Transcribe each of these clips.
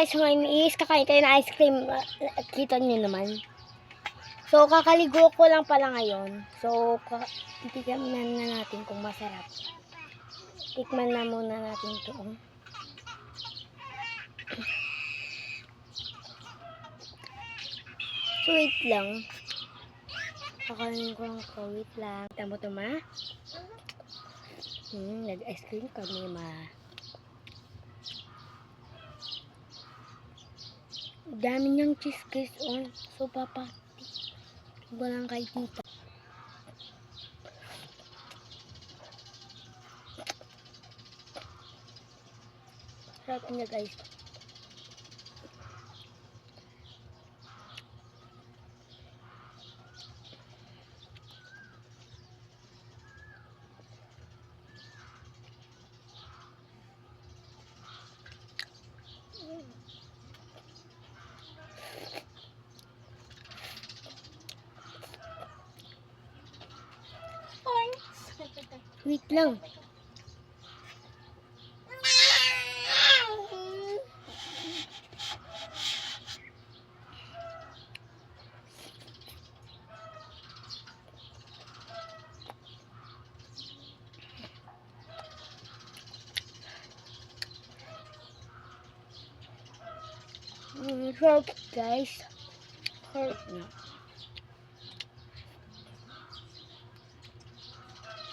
guys, ngayon is kakain tayo ng ice cream. Kita niyo naman. So, kakaligo ko lang pala ngayon. So, titikman na natin kung masarap. Tikman na muna natin ito. So, wait lang. Kakain ko lang ko. Wait lang. Tamo to ma? Nag-ice cream kami ma. Dami niyang cheese guys. So, walang kay tita. Sarap niya guys. Wait lang. Sarap guys. Sarap na.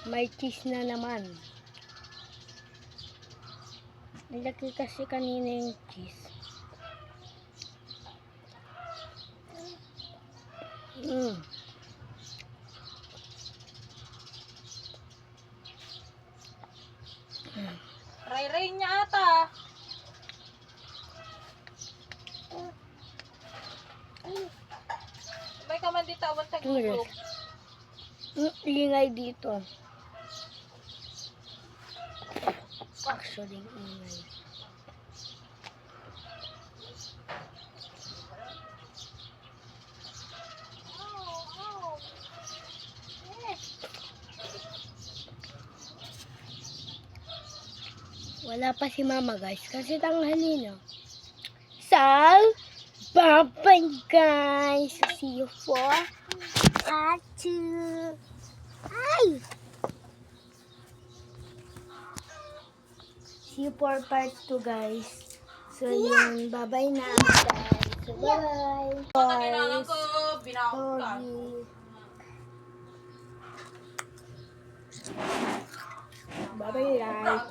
May cheese na naman. Nilagay kasi kanina yung cheese. Ray-ray niya ata. May kaman dito awan sa gulog. Ingay dito. Actually, ingay. Wala pa si mama guys kasi tanghali na. So, bye-bye guys. See you for part 2. Ay! See you for part 2 guys. So yun, bye-bye na guys. So bye-bye. Kailangan ko binawag ka. Bye-bye guys.